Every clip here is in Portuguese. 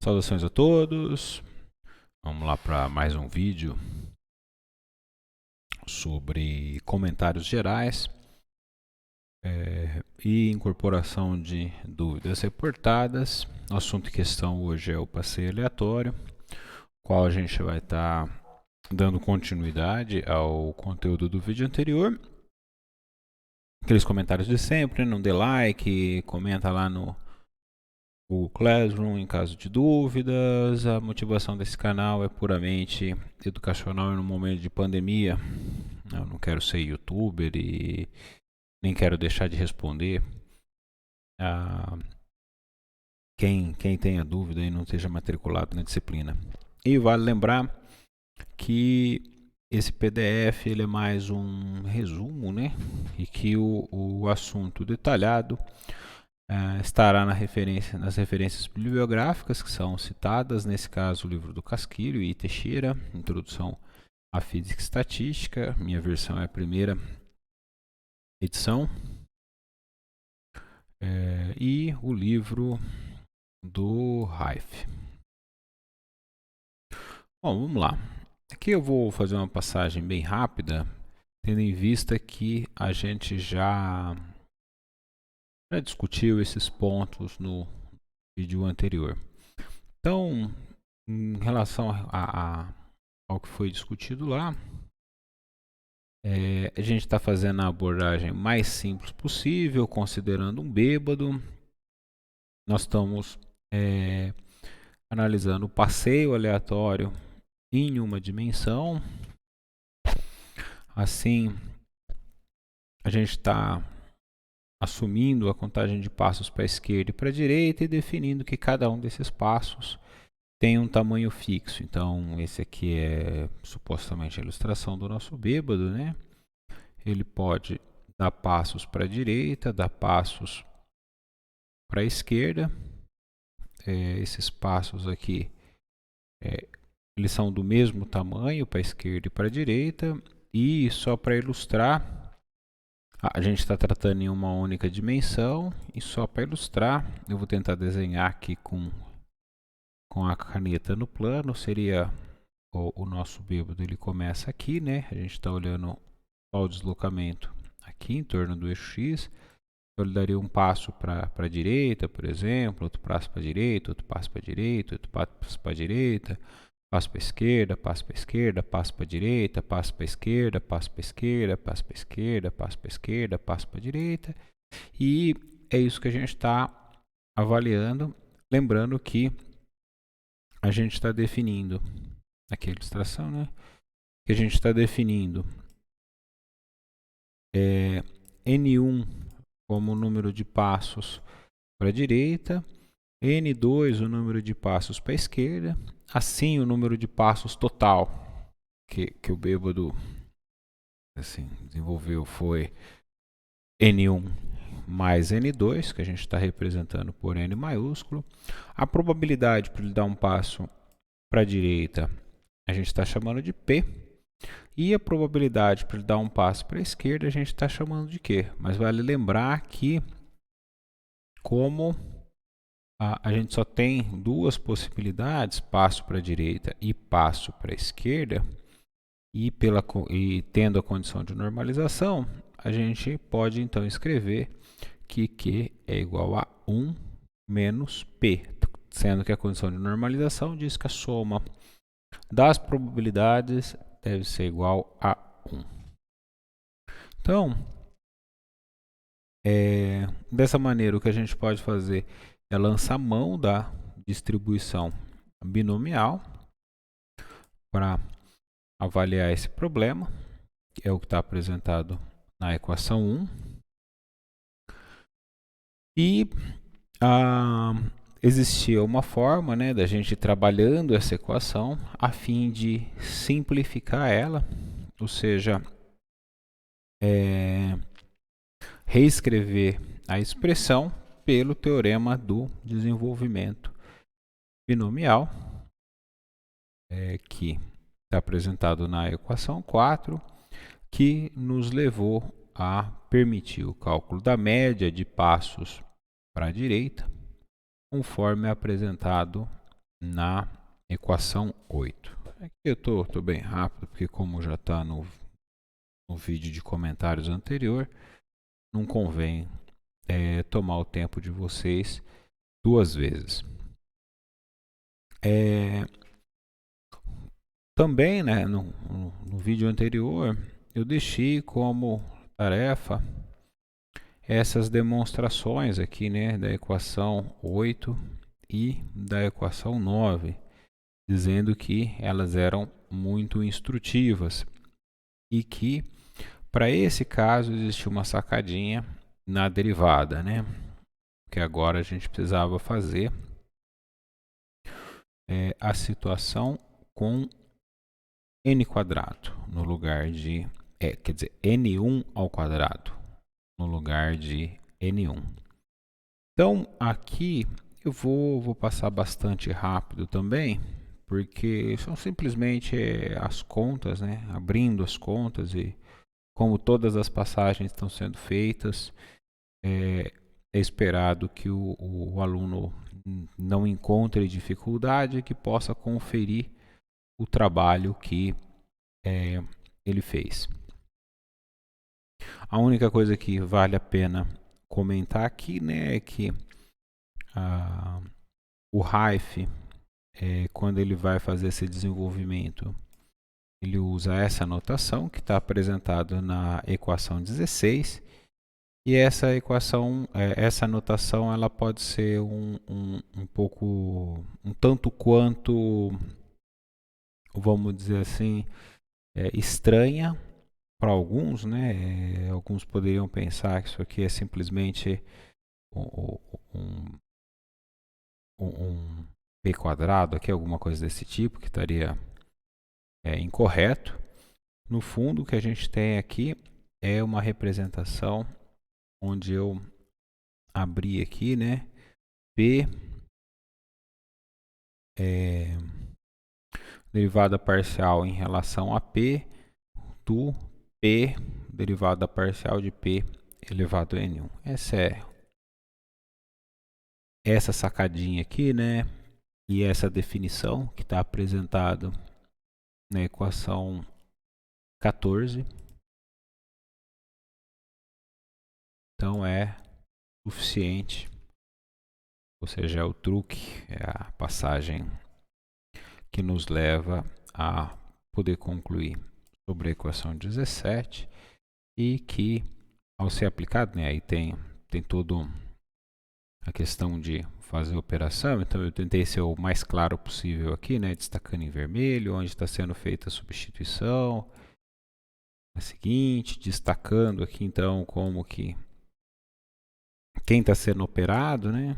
Saudações a todos. Vamos lá para mais um vídeo sobre comentários gerais e incorporação de dúvidas reportadas. O assunto em questão hoje é o passeio aleatório, qual a gente vai estar dando continuidade ao conteúdo do vídeo anterior. Aqueles comentários de sempre, não dê like, comenta lá no Classroom em caso de dúvidas. A motivação desse canal é puramente educacional e no momento de pandemia. Eu não quero ser youtuber e nem quero deixar de responder a quem tenha dúvida e não esteja matriculado na disciplina. E vale lembrar que esse PDF ele é mais um resumo, né? E que o assunto detalhado estará nas referências bibliográficas que são citadas, nesse caso o livro do Casquilho e Teixeira, Introdução à Física e Estatística. Minha versão é a primeira edição. E o livro do Reif. Bom, vamos lá. Aqui eu vou fazer uma passagem bem rápida, tendo em vista que a gente já discutiu esses pontos no vídeo anterior. Então, em relação ao que foi discutido lá, a gente está fazendo a abordagem mais simples possível, considerando um bêbado. Nós estamos analisando o passeio aleatório em uma dimensão. Assim, a gente está assumindo a contagem de passos para a esquerda e para a direita e definindo que cada um desses passos tem um tamanho fixo. Então, esse aqui é supostamente a ilustração do nosso bêbado, né? Ele pode dar passos para a direita, dar passos para a esquerda. Esses passos aqui, eles são do mesmo tamanho para a esquerda e para a direita. E só para ilustrar, a gente está tratando em uma única dimensão. E só para ilustrar, eu vou tentar desenhar aqui com a caneta no plano. Seria o nosso bêbado, ele começa aqui, né? A gente está olhando só o deslocamento aqui em torno do eixo X. Então, ele daria um passo para a direita, por exemplo, outro passo para a direita, outro passo para a direita, outro passo para a direita, passo para a esquerda, passo para a esquerda, passo para a direita, passo para a esquerda, passo para a esquerda, passo para a esquerda, passo para a esquerda, passo para a direita. E é isso que a gente está avaliando, lembrando que a gente está definindo, aqui a ilustração, né? Que a gente está definindo N1 como o número de passos para a direita, N2 o número de passos para a esquerda, assim o número de passos total que o bêbado desenvolveu foi N1 mais N2, que a gente está representando por N maiúsculo. A probabilidade para ele dar um passo para a direita a gente está chamando de P. E a probabilidade para ele dar um passo para a esquerda a gente está chamando de Q. Mas vale lembrar que, como a gente só tem duas possibilidades, passo para a direita e passo para a esquerda, e tendo a condição de normalização, a gente pode então escrever que Q é igual a 1 menos P, sendo que a condição de normalização diz que a soma das probabilidades deve ser igual a 1. Então, dessa maneira, o que a gente pode fazer é lançar mão da distribuição binomial para avaliar esse problema, que é o que está apresentado na equação 1. E existia uma forma, né, da gente ir trabalhando essa equação a fim de simplificar ela, ou seja, reescrever a expressão pelo teorema do desenvolvimento binomial, que está apresentado na equação 4, que nos levou a permitir o cálculo da média de passos para a direita, conforme apresentado na equação 8. Aqui eu estou bem rápido, porque como já está no vídeo de comentários anterior, não convém tomar o tempo de vocês duas vezes. Também, né, no vídeo anterior, eu deixei como tarefa essas demonstrações aqui, né, da equação 8 e da equação 9, dizendo que elas eram muito instrutivas e que para esse caso existia uma sacadinha na derivada, né? Que agora a gente precisava fazer a situação com n quadrado no lugar de, quer dizer, n1 ao quadrado no lugar de n1. Então aqui eu vou passar bastante rápido também, porque são simplesmente as contas, né? Abrindo as contas, e como todas as passagens estão sendo feitas, é esperado que o aluno não encontre dificuldade, que possa conferir o trabalho que ele fez. A única coisa que vale a pena comentar aqui, né, é que o Raif, quando ele vai fazer esse desenvolvimento, ele usa essa notação que está apresentada na equação 16, e essa equação, essa notação, ela pode ser um pouco, um tanto quanto, vamos dizer assim, estranha para alguns, né? Alguns poderiam pensar que isso aqui é simplesmente um p quadrado, aqui, alguma coisa desse tipo, que estaria incorreto. No fundo, o que a gente tem aqui é uma representação onde eu abri aqui, né? P derivada parcial em relação a P do P derivada parcial de P elevado a N1. Essa sacadinha aqui, né? E essa definição que está apresentado na equação 14. Então é suficiente, ou seja, é o truque, é a passagem que nos leva a poder concluir sobre a equação 17, e que, ao ser aplicado, né, aí tem toda a questão de fazer a operação. Então eu tentei ser o mais claro possível aqui, né, destacando em vermelho onde está sendo feita a substituição, a seguinte, destacando aqui então como que quem está sendo operado, né?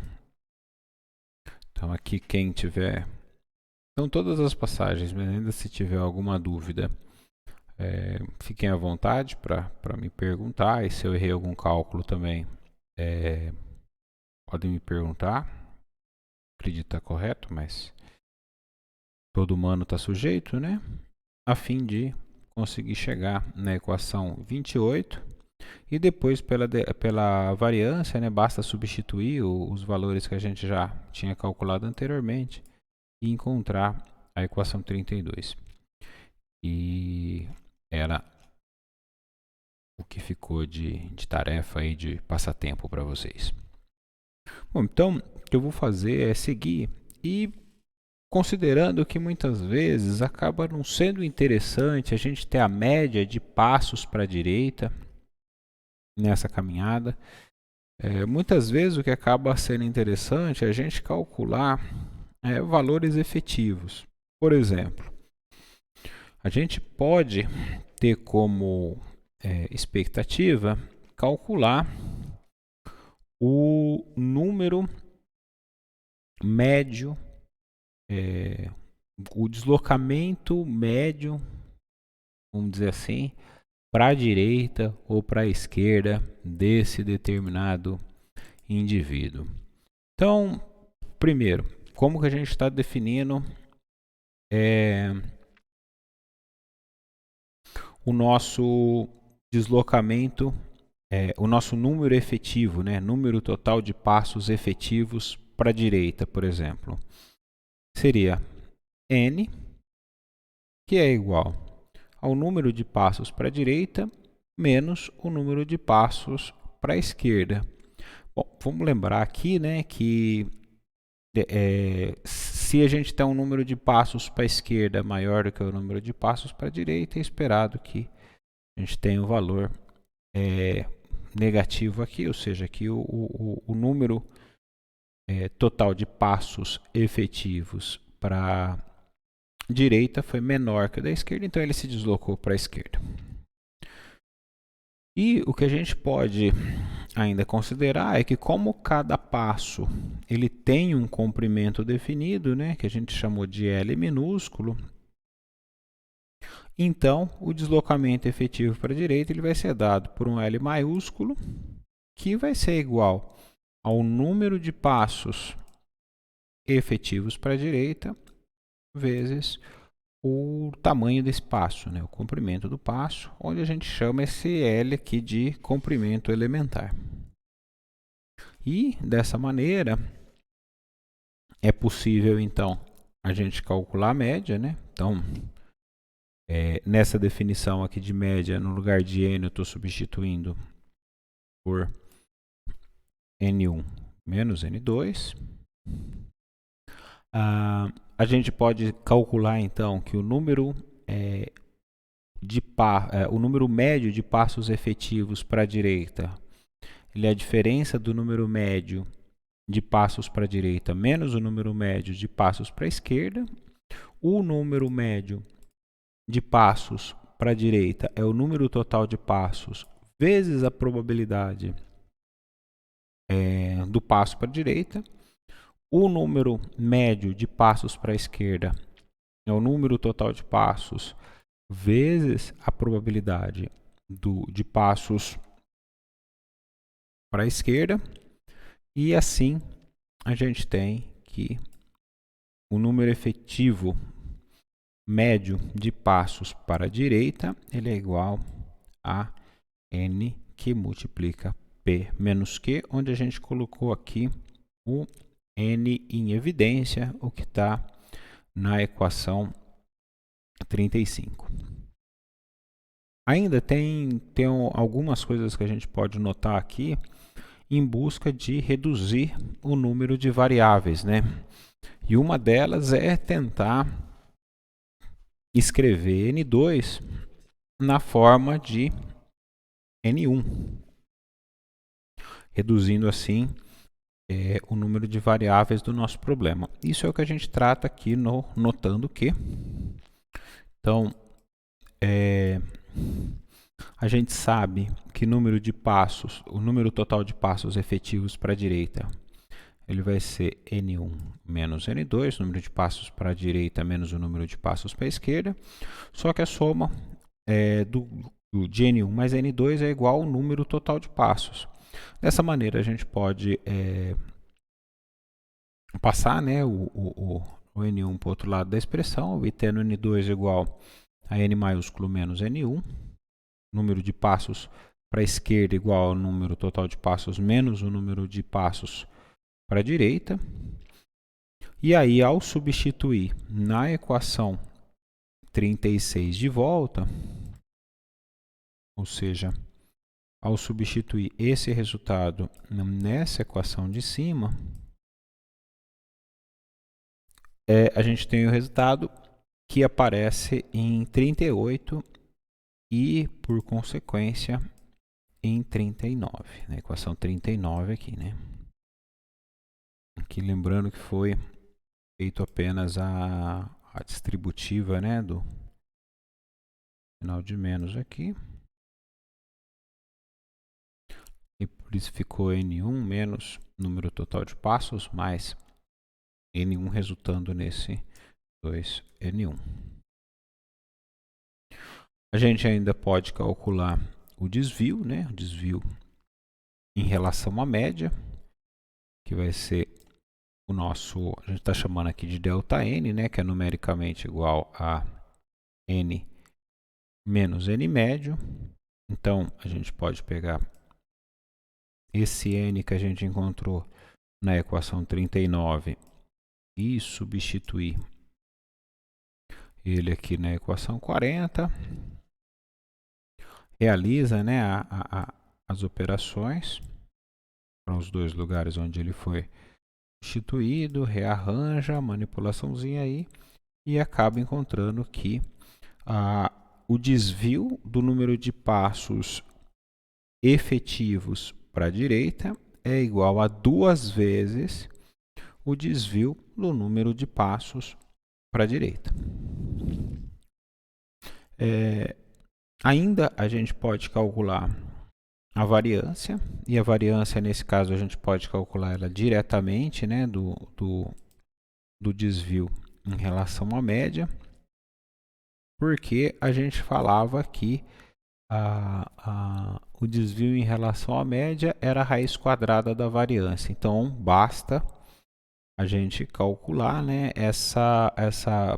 Então aqui quem tiver, então todas as passagens, mas ainda se tiver alguma dúvida, fiquem à vontade para me perguntar, e se eu errei algum cálculo também, podem me perguntar. Acredito que está correto, mas todo humano está sujeito, né? A fim de conseguir chegar na equação 28, e depois pela variância, né, basta substituir os valores que a gente já tinha calculado anteriormente e encontrar a equação 32. E era o que ficou de tarefa aí, de passatempo para vocês. Bom, então o que eu vou fazer é seguir, e considerando que muitas vezes acaba não sendo interessante a gente ter a média de passos para a direita nessa caminhada, muitas vezes o que acaba sendo interessante é a gente calcular valores efetivos. Por exemplo, a gente pode ter como expectativa calcular o número médio, o deslocamento médio, vamos dizer assim, para a direita ou para a esquerda desse determinado indivíduo. Então, primeiro, como que a gente está definindo o nosso deslocamento, o nosso número efetivo, né? Número total de passos efetivos para a direita, por exemplo. seria n, que é igual ao número de passos para a direita menos o número de passos para a esquerda. Bom, vamos lembrar aqui, né, que se a gente tem um número de passos para a esquerda maior do que o número de passos para a direita, é esperado que a gente tenha um valor negativo aqui, ou seja, que o número total de passos efetivos para a direita foi menor que o da esquerda, então ele se deslocou para a esquerda. E o que a gente pode ainda considerar é que como cada passo ele tem um comprimento definido, né, que a gente chamou de L minúsculo, então o deslocamento efetivo para a direita ele vai ser dado por um L maiúsculo, que vai ser igual ao número de passos efetivos para a direita vezes o tamanho desse passo, né, o comprimento do passo, onde a gente chama esse L aqui de comprimento elementar. E dessa maneira é possível então a gente calcular a média, né? Então nessa definição aqui de média, no lugar de n eu estou substituindo por n1 menos n2. A gente pode calcular então que o número o número médio de passos efetivos para a direita ele é a diferença do número médio de passos para a direita menos o número médio de passos para a esquerda. O número médio de passos para a direita é o número total de passos vezes a probabilidade do passo para a direita. O número médio de passos para a esquerda é o número total de passos vezes a probabilidade de passos para a esquerda. E assim a gente tem que o número efetivo médio de passos para a direita ele é igual a n que multiplica p menos q, onde a gente colocou aqui o n em evidência, o que está na equação 35. Ainda tem algumas coisas que a gente pode notar aqui em busca de reduzir o número de variáveis, né? E uma delas é tentar escrever n2 na forma de n1, reduzindo assim o número de variáveis do nosso problema. Isso é o que a gente trata aqui notando que então a gente sabe que o número total de passos efetivos para a direita ele vai ser n1 menos n2, número de passos para a direita menos o número de passos para a esquerda, só que a soma de n1 mais n2 é igual ao número total de passos. Dessa maneira a gente pode passar, né, o n1 para o outro lado da expressão, obtendo n2 igual a n maiúsculo menos n1, número de passos para a esquerda igual ao número total de passos menos o número de passos para a direita. E aí, ao substituir na equação 36 de volta, ou seja, ao substituir esse resultado nessa equação de cima, a gente tem o resultado que aparece em 38 e, por consequência, em 39. Na equação 39 aqui, né? Aqui lembrando que foi feito apenas a distributiva, né, do sinal de menos aqui. E por isso ficou n1 menos número total de passos mais n1 resultando nesse 2n1. A gente ainda pode calcular o desvio, né? O desvio em relação à média, que vai ser o nosso, a gente está chamando aqui de ΔN, né? Que é numericamente igual a n menos n médio. Então, a gente pode pegar esse n que a gente encontrou na equação 39 e substituir ele aqui na equação 40. Realiza, né, as operações para os dois lugares onde ele foi substituído, rearranja a manipulaçãozinha aí e acaba encontrando que o desvio do número de passos efetivos para a direita é igual a 2 vezes o desvio do número de passos para a direita. Ainda a gente pode calcular a variância, e a variância nesse caso a gente pode calcular ela diretamente, né, do desvio em relação à média, porque a gente falava que o desvio em relação à média era a raiz quadrada da variância. Então basta a gente calcular, né,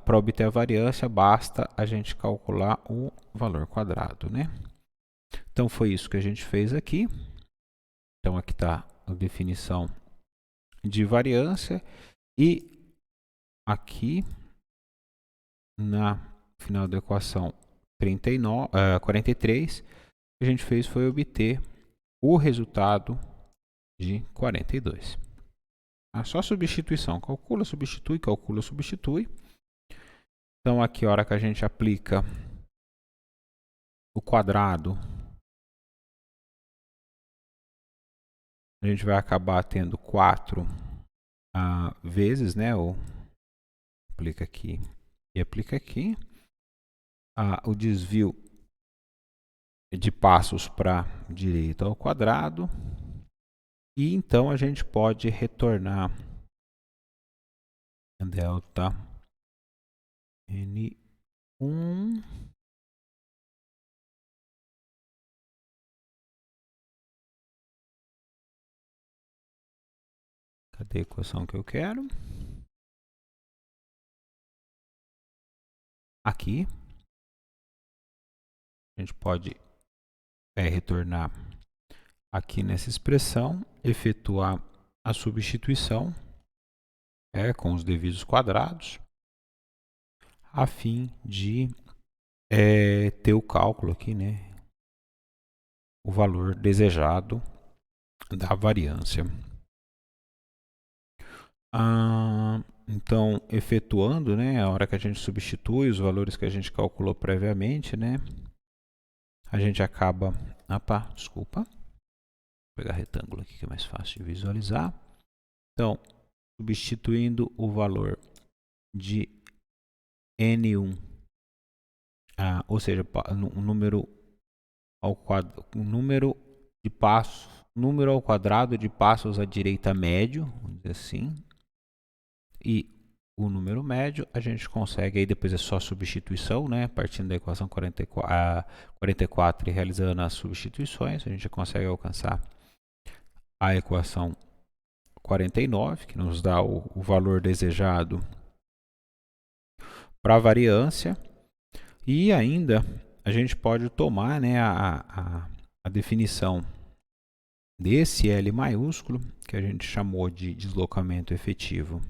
para obter a variância, basta a gente calcular o valor quadrado, né? Então foi isso que a gente fez aqui. Então aqui está a definição de variância e aqui na final da equação 43, o que a gente fez foi obter o resultado de 42. Só substituição, calcula, substitui, calcula, substitui. Então aqui a hora que a gente aplica o quadrado, a gente vai acabar tendo 4 vezes, né? Ou aplica aqui e aplica aqui. O desvio de passos para a direita ao quadrado. E então a gente pode retornar delta N1 cadê a equação que eu quero? Aqui a gente pode retornar aqui nessa expressão, efetuar a substituição com os devidos quadrados, a fim de ter o cálculo aqui, né, o valor desejado da variância. Então, efetuando, né, a hora que a gente substitui os valores que a gente calculou previamente, né, a gente acaba... desculpa. Vou pegar retângulo aqui que é mais fácil de visualizar. Então, substituindo o valor de N1, ou seja, o número ao quadrado de passos à direita médio, vamos dizer assim, e o número médio, a gente consegue, aí depois é só substituição, né? Partindo da equação 44 e realizando as substituições, a gente consegue alcançar a equação 49, que nos dá o valor desejado para a variância. E ainda a gente pode tomar, né, a definição desse L maiúsculo, que a gente chamou de deslocamento efetivo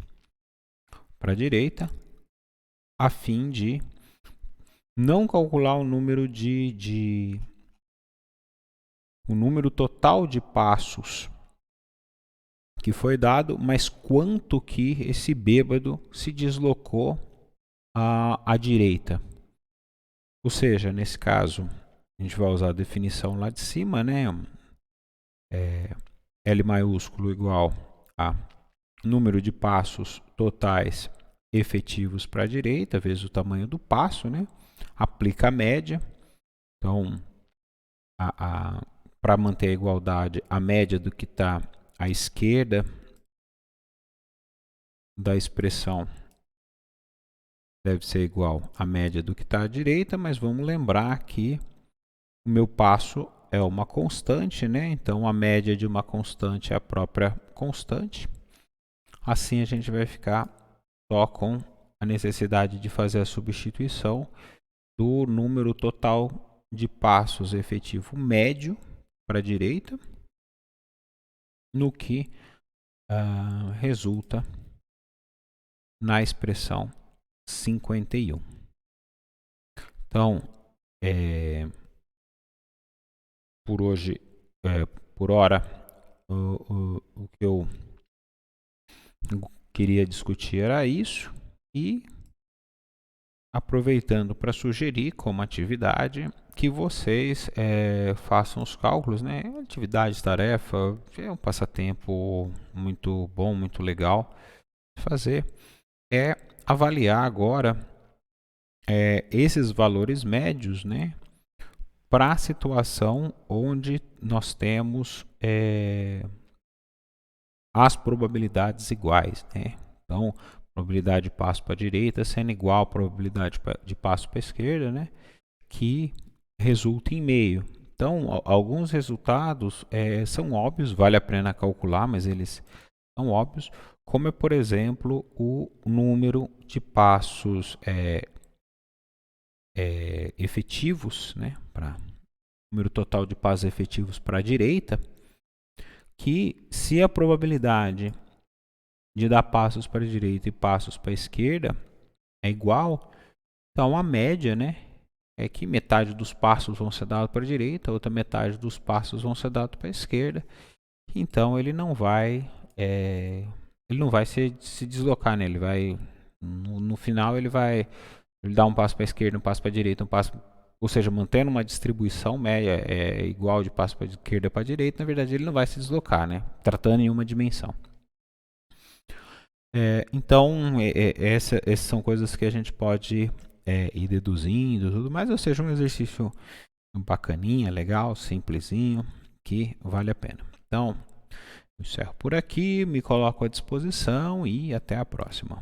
para a direita, a fim de não calcular o número o número total de passos que foi dado, mas quanto que esse bêbado se deslocou à direita. Ou seja, nesse caso, a gente vai usar a definição lá de cima, né? L maiúsculo igual a número de passos totais efetivos para a direita, vezes o tamanho do passo, né? Aplica a média. Então, para manter a igualdade, a média do que está à esquerda da expressão deve ser igual à média do que está à direita, mas vamos lembrar que o meu passo é uma constante, né? Então a média de uma constante é a própria constante. Assim a gente vai ficar só com a necessidade de fazer a substituição do número total de passos efetivo médio para a direita, no que resulta na expressão 51. Então, por hoje, por hora, o que eu queria discutir era isso, e aproveitando para sugerir como atividade que vocês façam os cálculos, né? Atividade, tarefa, é um passatempo muito bom, muito legal fazer, é avaliar agora esses valores médios, né? Para a situação onde nós temos as probabilidades iguais, né? Então, probabilidade de passo para a direita sendo igual à probabilidade de passo para a esquerda, né? Que resulta em meio. Então, alguns resultados são óbvios, vale a pena calcular, mas eles são óbvios, como é, por exemplo, o número de passos efetivos, né? Número total de passos efetivos para a direita, que se a probabilidade de dar passos para a direita e passos para a esquerda é igual, então a média, né, é que metade dos passos vão ser dados para a direita, a outra metade dos passos vão ser dados para a esquerda. Então ele não vai se deslocar, né? Ele vai no final ele dar um passo para a esquerda, um passo para a direita, ou seja, mantendo uma distribuição média igual de passo para a esquerda para a direita. Na verdade ele não vai se deslocar, né? Tratando em uma dimensão. Então essas são coisas que a gente pode ir deduzindo, tudo mais, ou seja, um exercício bacaninha, legal, simplesinho, que vale a pena. Então, encerro por aqui, me coloco à disposição e até a próxima.